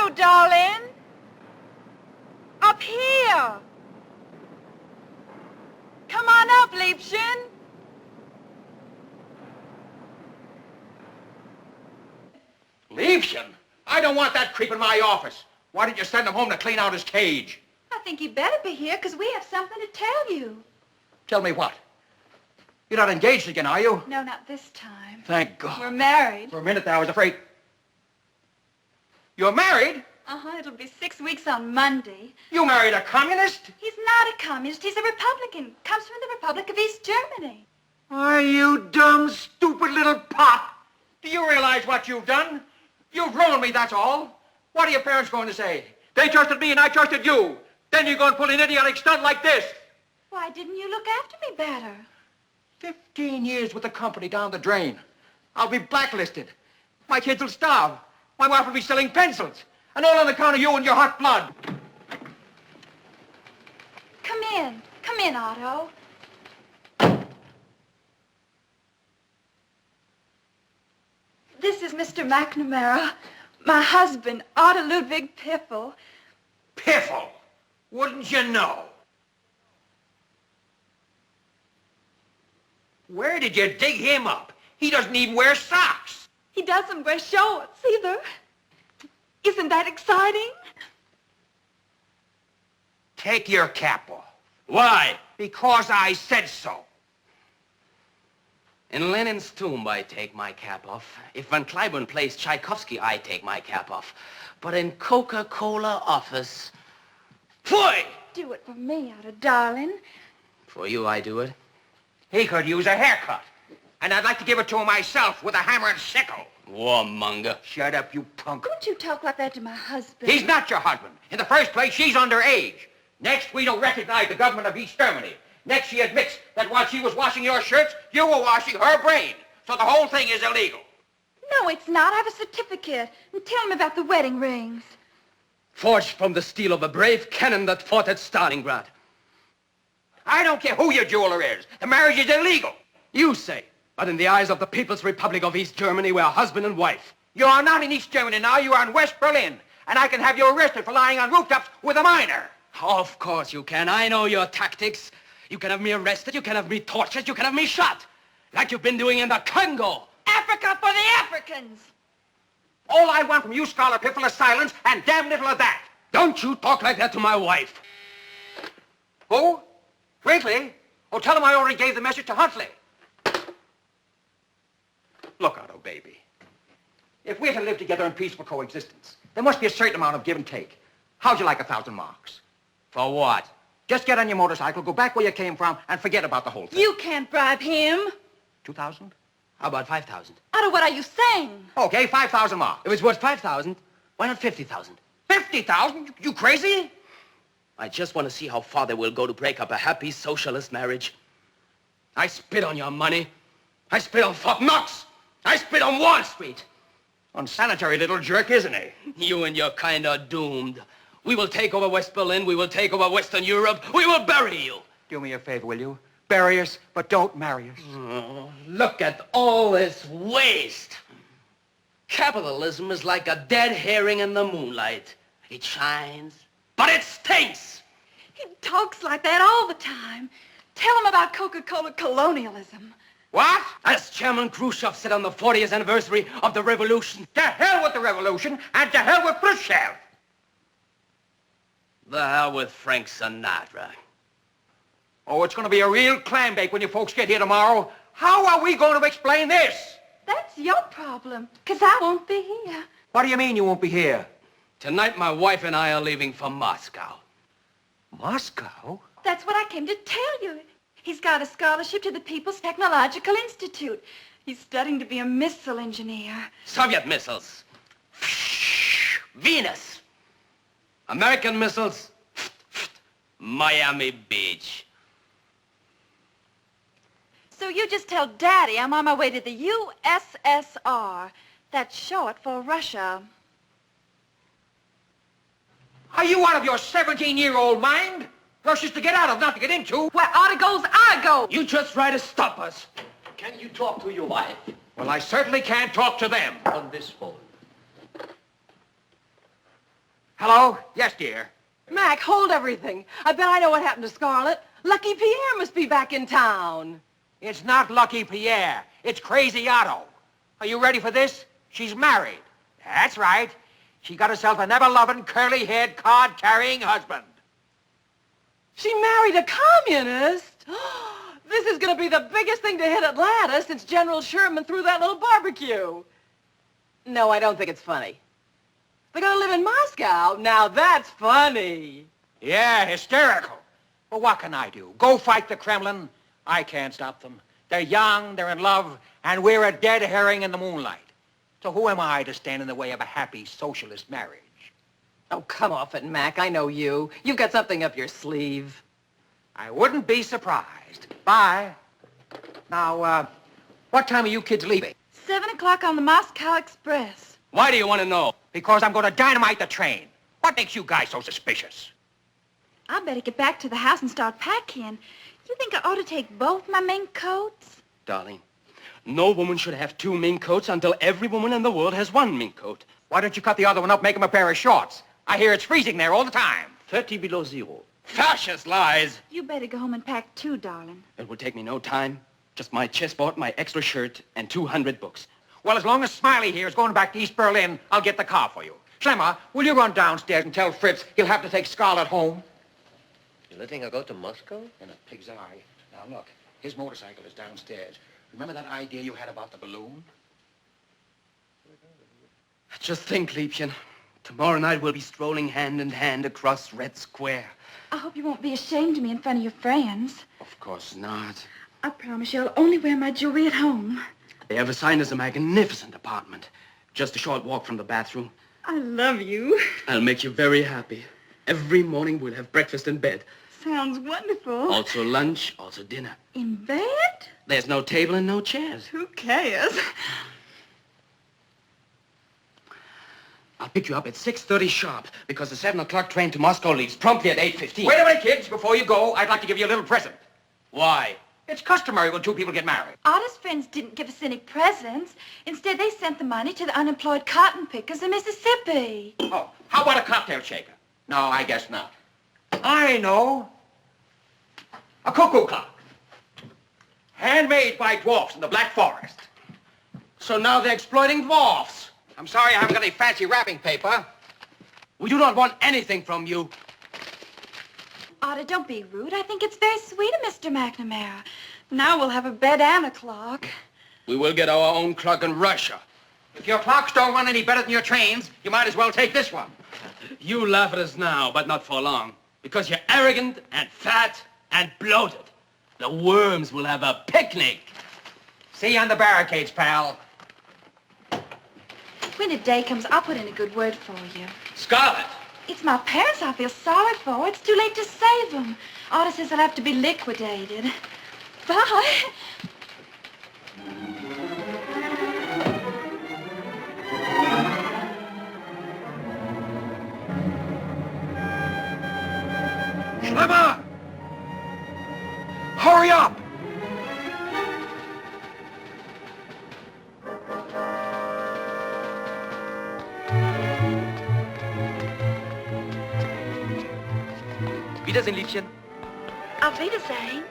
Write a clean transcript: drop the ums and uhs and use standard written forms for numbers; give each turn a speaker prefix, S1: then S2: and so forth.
S1: Otto, darling. Up here. Come on up, Liebchen.
S2: Liebchen? I don't want that creep in my office. Why didn't you send him home to clean out his cage?
S1: I think you better be here, because we have something to tell you.
S2: Tell me what? You're not engaged again, are you?
S1: No, not this time.
S2: Thank God.
S1: We're married.
S2: For a minute there, I was afraid. You're married?
S1: Uh-huh, it'll be 6 weeks on Monday.
S2: You married a communist?
S1: He's not a communist, he's a Republican. Comes from the Republic of East Germany.
S2: Are you dumb, stupid little pot? Do you realize what you've done? You've ruined me, that's all. What are your parents going to say? They trusted me and I trusted you. Then you go and pull an idiotic stunt like this.
S1: Why didn't you look after me better?
S2: 15 years with the company down the drain. I'll be blacklisted. My kids will starve. My wife will be selling pencils. And all on account of you and your hot blood.
S1: Come in. Come in, Otto. This is Mr. McNamara, my husband, Otto Ludwig Piffle.
S2: Piffle? Wouldn't you know? Where did you dig him up? He doesn't even wear socks.
S1: He doesn't wear shorts either. Isn't that exciting?
S2: Take your cap off.
S3: Why?
S2: Because I said so.
S3: In Lenin's tomb, I take my cap off. If Van Cliburn plays Tchaikovsky, I take my cap off. But in Coca-Cola office, pfui!
S1: Do it for me, Otto, darling.
S3: For you, I do it.
S2: He could use a haircut. And I'd like to give it to him myself with a hammer and sickle.
S3: Warmonger.
S2: Shut up, you punk.
S1: Don't you talk like that to my husband.
S2: He's not your husband. In the first place, she's underage. Next, we don't recognize the government of East Germany. Next, she admits that while she was washing your shirts, you were washing her brain. So the whole thing is illegal.
S1: No, it's not. I have a certificate. And tell him about the wedding rings.
S3: Forged from the steel of a brave cannon that fought at Stalingrad.
S2: I don't care who your jeweler is. The marriage is illegal.
S3: You say. But in the eyes of the People's Republic of East Germany, we're husband and wife.
S2: You are not in East Germany now. You are in West Berlin. And I can have you arrested for lying on rooftops with a minor.
S3: Of course you can. I know your tactics. You can have me arrested, you can have me tortured, you can have me shot. Like you've been doing in the Congo.
S1: Africa for the Africans.
S2: All I want from you, Scholar Piffle, is silence, and damn little of that.
S3: Don't you talk like that to my wife.
S2: Who? Brinkley? Oh, tell him I already gave the message to Huntley. Look, Otto, baby. If we're to live together in peaceful coexistence, there must be a certain amount of give and take. How'd you like 1,000 marks?
S3: For what?
S2: Just get on your motorcycle, go back where you came from, and forget about the whole thing.
S1: You can't bribe him.
S2: 2,000?
S3: How about 5,000?
S1: Otto, what are you saying?
S2: Okay, 5,000 marks.
S3: If it's worth 5,000, why not 50,000?
S2: 50,000? You crazy?
S3: I just want to see how far they will go to break up a happy socialist marriage. I spit on your money. I spit on Fort Knox. I spit on Wall Street.
S2: Unsanitary little jerk, isn't he?
S3: You and your kind are doomed. We will take over West Berlin. We will take over Western Europe. We will bury you.
S2: Do me a favor, will you? Bury us, but don't marry us.
S3: Oh, look at all this waste. Capitalism is like a dead herring in the moonlight. It shines, but it stinks.
S1: He talks like that all the time. Tell him about Coca-Cola colonialism.
S2: What?
S3: As Chairman Khrushchev said on the 40th anniversary of the revolution.
S2: To hell with the revolution, and to hell with Khrushchev.
S3: The hell with Frank Sinatra.
S2: Oh, it's going to be a real clam bake when you folks get here tomorrow. How are we going to explain this?
S1: That's your problem, because I won't be here.
S2: What do you mean you won't be here?
S3: Tonight, my wife and I are leaving for Moscow.
S2: Moscow?
S1: That's what I came to tell you. He's got a scholarship to the People's Technological Institute. He's studying to be a missile engineer.
S3: Soviet missiles. Venus. American missiles. Miami Beach.
S1: So you just tell Daddy I'm on my way to the USSR. That's short for Russia.
S2: Are you out of your 17-year-old mind? Russia's to get out of, not to get into.
S1: Where Otto goes, I go.
S3: You just try to stop us.
S4: Can you talk to your wife
S2: Well, I certainly can't talk to them.
S4: on this phone?
S2: Hello? Yes, dear.
S5: Mac, hold everything. I bet I know what happened to Scarlett. Lucky Pierre must be back in town.
S2: It's not Lucky Pierre. It's Crazy Otto. Are you ready for this? She's married. That's right. She got herself an ever-loving, curly-haired, card-carrying husband.
S5: She married a communist? This is going to be the biggest thing to hit Atlanta since General Sherman threw that little barbecue. No, I don't think it's funny. They're going to live in Moscow. Now that's funny.
S2: Yeah, hysterical. Well, what can I do? Go fight the Kremlin? I can't stop them. They're young, they're in love, and we're a dead herring in the moonlight. So who am I to stand in the way of a happy socialist marriage?
S5: Oh, come off it, Mac. I know you. You've got something up your sleeve.
S2: I wouldn't be surprised. Bye. Now, what time are you kids leaving?
S1: 7 o'clock on the Moscow Express.
S3: Why do you want to know?
S2: Because I'm going to dynamite the train. What makes you guys so suspicious?
S1: I better get back to the house and start packing. You think I ought to take both my mink coats?
S3: Darling, no woman should have two mink coats until every woman in the world has one mink coat.
S2: Why don't you cut the other one up, make him a pair of shorts? I hear it's freezing there all the time.
S3: 30 below zero. Fascist lies.
S1: You better go home and pack too, darling.
S3: It will take me no time. Just my chessboard, my extra shirt, and 200 books.
S2: Well, as long as Smiley here is going back to East Berlin, I'll get the car for you. Schlemmer, will you run downstairs and tell Fritz he'll have to take Scarlett home?
S4: You're letting her go to Moscow?
S2: In a pig's eye. Now, look, his motorcycle is downstairs. Remember that idea you had about the balloon?
S3: Just think, Liebchen. Tomorrow night we'll be strolling hand in hand across Red Square.
S1: I hope you won't be ashamed of me in front of your friends.
S3: Of course not.
S1: I promise you I'll only wear my jewelry at home.
S3: They have assigned us a magnificent apartment. Just a short walk from the bathroom.
S1: I love you.
S3: I'll make you very happy. Every morning we'll have breakfast in bed.
S1: Sounds wonderful.
S3: Also lunch, also dinner.
S1: In bed?
S3: There's no table and no chairs.
S1: Who cares?
S3: I'll pick you up at 6:30 sharp because the 7 o'clock train to Moscow leaves promptly at 8:15.
S2: Wait a minute, kids. Before you go, I'd like to give you a little present.
S3: Why?
S2: It's customary when two people get married.
S1: Otto's friends didn't give us any presents. Instead, they sent the money to the unemployed cotton pickers in Mississippi.
S2: Oh, how about a cocktail shaker? No, I guess not. I know. A cuckoo clock. Handmade by dwarfs in the Black Forest.
S3: So now they're exploiting dwarfs.
S2: I'm sorry I haven't got any fancy wrapping paper.
S3: We do not want anything from you.
S1: Otto, don't be rude. I think it's very sweet of Mr. McNamara. Now we'll have a bed and a clock.
S3: We will get our own clock in Russia.
S2: If your clocks don't run any better than your trains, you might as well take this one.
S3: You laugh at us now, but not for long. Because you're arrogant and fat and bloated. The worms will have a picnic.
S2: See you on the barricades, pal.
S1: When the day comes, I'll put in a good word for you.
S3: Scarlett!
S1: It's my parents I feel sorry for. It's too late to save them. Otto says they'll have to be liquidated. Bye.
S2: Schlemmer! Hurry up!
S3: Wiedersehen, Liebchen.
S1: Auf Wiedersehen.